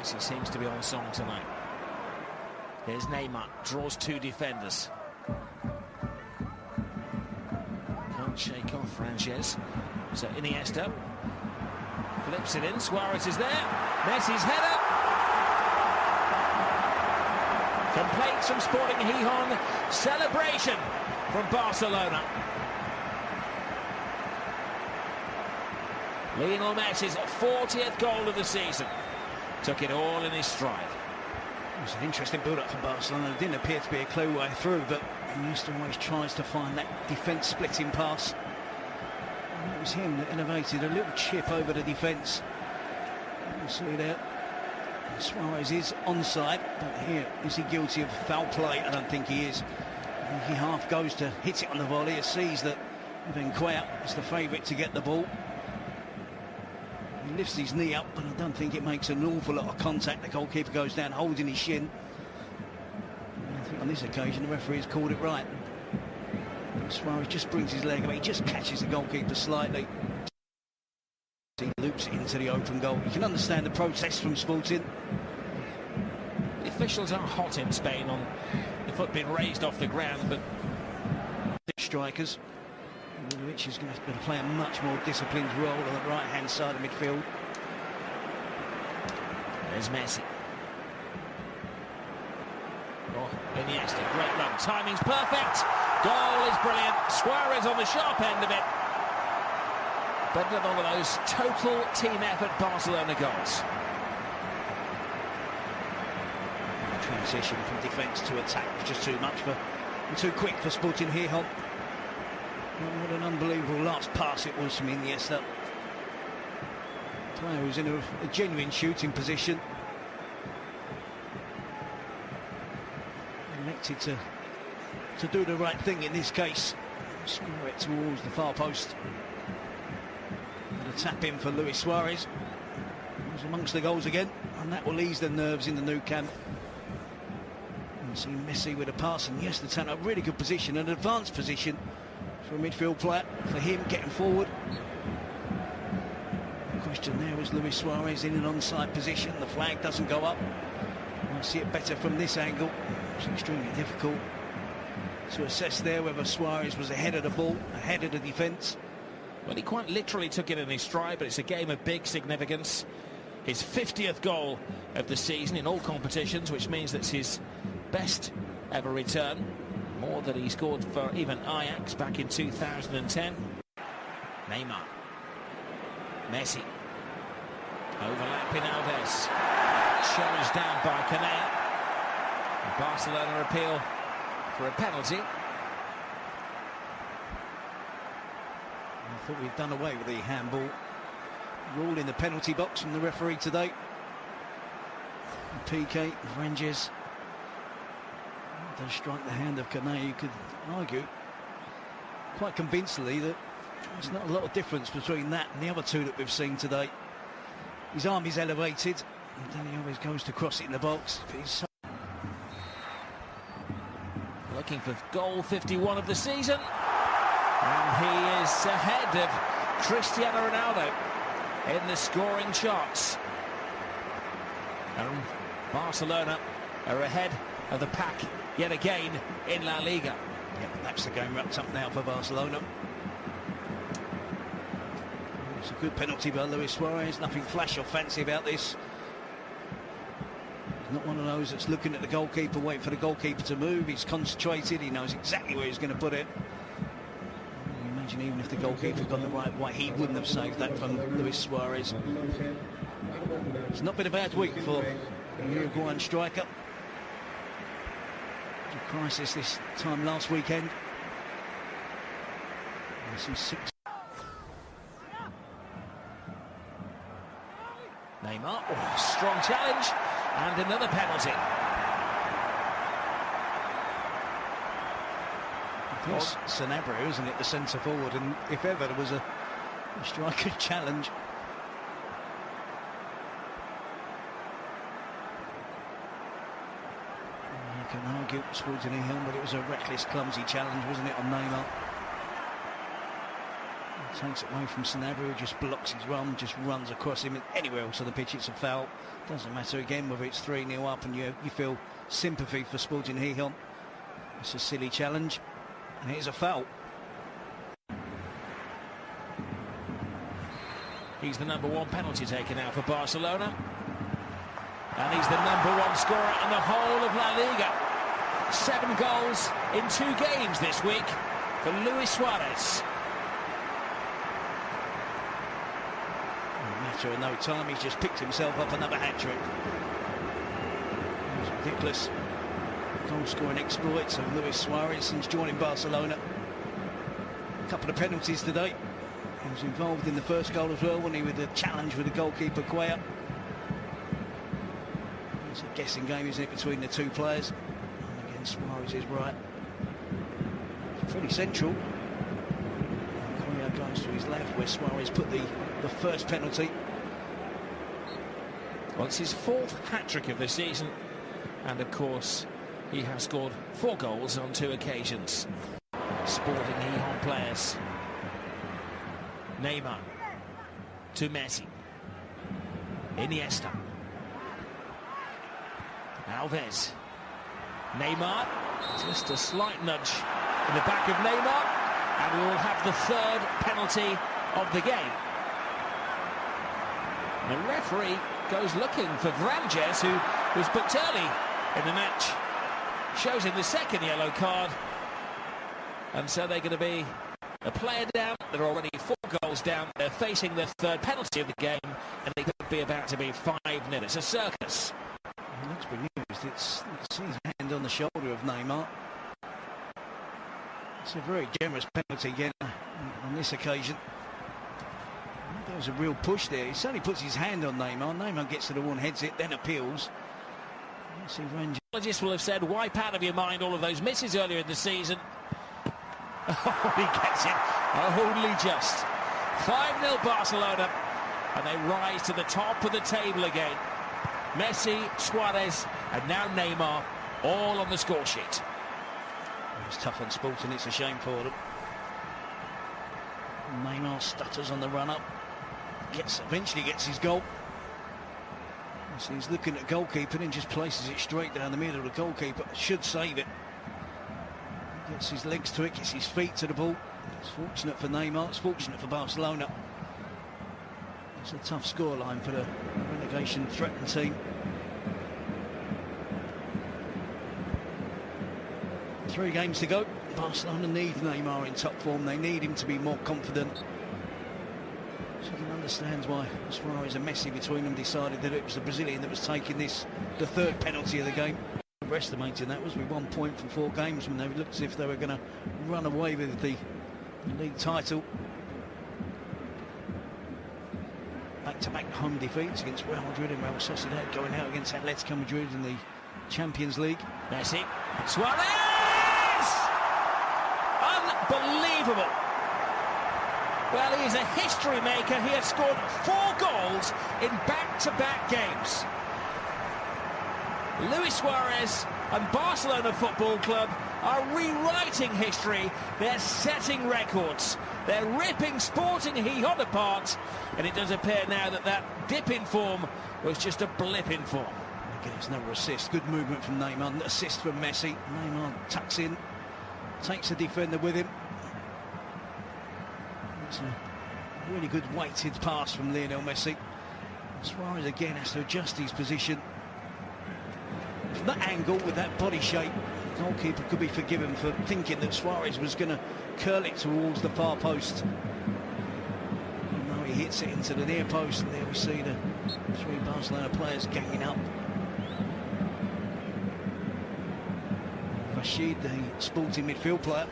Yes, he seems to be on song tonight. Here's Neymar, draws two defenders. Can't shake off Frances. So Iniesta flips it in. Suarez is there. Messi's header. Complaints from Sporting Gijon. Celebration from Barcelona. Lionel Messi's 40th goal of the season. Took it all in his stride. It was an interesting build-up for Barcelona. There didn't appear to be a clear way through, but Iniesta always tries to find that defence splitting pass. And it was him that innovated a little chip over the defence. You see there, Suarez is onside, but here, is he guilty of foul play? I don't think he is. He half goes to hit it on the volley. He sees that Benquea is the favourite to get the ball. He lifts his knee up, but I don't think it makes an awful lot of contact. The goalkeeper goes down holding his shin. And I think on this occasion the referee's called it right. Suarez just brings his leg up, he just catches the goalkeeper slightly. He loops it into the open goal. You can understand the protest from Sporting. The officials are hot in Spain on the foot being raised off the ground, but strikers. Which is going to play a much more disciplined role on the right-hand side of midfield. There's Messi. Oh, Iniesta, great run. Timing's perfect. Goal is brilliant. Suarez on the sharp end of it. But another one of those total team effort Barcelona goals. The transition from defence to attack was just too much too quick for Sporting Gijon. What an unbelievable last pass it was from Iniesta. Player who's in a genuine shooting position. Elected to do the right thing in this case. Score it towards the far post. And a tap in for Luis Suarez. He's amongst the goals again, and that will ease the nerves in the Nou Camp. And see Messi with a pass, and yes, the turn a really good position, an advanced position for a midfield player, for him getting forward. The question there was Luis Suarez in an onside position. The flag doesn't go up. I see it better from this angle. It's extremely difficult to assess there whether Suarez was ahead of the ball, ahead of the defence. Well, he quite literally took it in his stride, but it's a game of big significance. His 50th goal of the season in all competitions, which means that's his best ever return. More than he scored for even Ajax back in 2010. Neymar. Messi. Overlapping Alves. Challenged down by Canea. Barcelona appeal for a penalty. I thought we'd done away with the handball rule in the penalty box from the referee today. PK, Frances does strike the hand of Canea. You could argue quite convincingly that there's not a lot of difference between that and the other two that we've seen today. His arm is elevated, and then he always goes to cross it in the box. He's looking for goal 51 of the season, and he is ahead of Cristiano Ronaldo in the scoring charts. And Barcelona are ahead of the pack yet again in La Liga. Yep, that's the game wrapped up now for Barcelona. It's a good penalty by Luis Suarez. Nothing flash or fancy about this. He's not one of those that's looking at the goalkeeper, waiting for the goalkeeper to move. He's concentrated. He knows exactly where he's going to put it. You imagine even if the goalkeeper got the right way, he wouldn't have saved that from Luis Suarez. It's not been a bad week for the Uruguayan striker. A crisis this time last weekend. Neymar, strong challenge, and another penalty. It's Sanabria, isn't it, the centre forward, and if ever there was a striker challenge. You can argue Sporting Gijon, but it was a reckless, clumsy challenge, wasn't it, on Neymar? Takes it away from Sanabria, who just blocks his run, just runs across him. Anywhere else on the pitch, it's a foul. Doesn't matter again whether it's 3-0 up and you feel sympathy for Sporting Gijon. It's a silly challenge, and it is a foul. He's the #1 penalty taker now for Barcelona. And he's the #1 scorer in the whole of La Liga. 7 goals in 2 games this week for Luis Suarez. Matter of no time, he's just picked himself up another hat-trick. It's ridiculous. Goal-scoring exploits of Luis Suarez since joining Barcelona. A couple of penalties today. He was involved in the first goal as well when he with the challenge with the goalkeeper Cuellar. It's a guessing game, isn't it, between the two players? And again, Suarez is right. It's pretty central. Cuellar goes to his left where Suarez put the first penalty. Well, it's his 4th hat-trick of the season, and of course he has scored 4 goals on 2 occasions. Sporting Gijon players. Neymar to Messi. Iniesta. Alves. Neymar. Just a slight nudge in the back of Neymar, and we will have the 3rd penalty of the game. The referee goes looking for Vranjes, who was booked early in the match. Shows him the 2nd yellow card. And so they're going to be a player down. They're already 4 goals down. They're facing their 3rd penalty of the game, and it could be about to be 5-0. It's a circus. Well, that's been used. It's his hand on the shoulder of Neymar. It's a very generous penalty again on this occasion. There was a real push there. He certainly puts his hand on Neymar. Neymar gets to the one, heads it, then appeals. Let's see, Apologists will have said, wipe out of your mind all of those misses earlier in the season. Oh, he gets it. Only just. 5-0 Barcelona, and they rise to the top of the table again. Messi, Suarez, and now Neymar, all on the score sheet. It's tough on Sporting. It's a shame for them. Neymar stutters on the run-up. Eventually gets his goal. So he's looking at goalkeeper and just places it straight down the middle. The goalkeeper should save it. Gets his legs to it, gets his feet to the ball. It's fortunate for Neymar, it's fortunate for Barcelona. It's a tough scoreline for the relegation threatened team. 3 games to go. Barcelona need Neymar in top form. They need him to be more confident. So you can understand why Suarez and Messi between them decided that it was the Brazilian that was taking this, the 3rd penalty of the game. Estimating that was with 1 point from 4 games when they looked as if they were going to run away with the league title. Back-to-back home defeats against Real Madrid and Real Sociedad, going out against Atletico Madrid in the Champions League. Messi. Suarez! Unbelievable! Well, he is a history maker. He has scored 4 goals in back-to-back games. Luis Suarez and Barcelona Football Club are rewriting history. They're setting records. They're ripping Sporting Gijon apart. And it does appear now that that dip in form was just a blip in form. Again, it's another assist. Good movement from Neymar. Assist from Messi. Neymar tucks in. Takes the defender with him. It's a really good weighted pass from Lionel Messi. Suarez again has to adjust his position. From that angle, with that body shape, the goalkeeper could be forgiven for thinking that Suarez was going to curl it towards the far post. No, he hits it into the near post, and there we see the 3 Barcelona players ganging up. Rashid, the Sporting midfield player,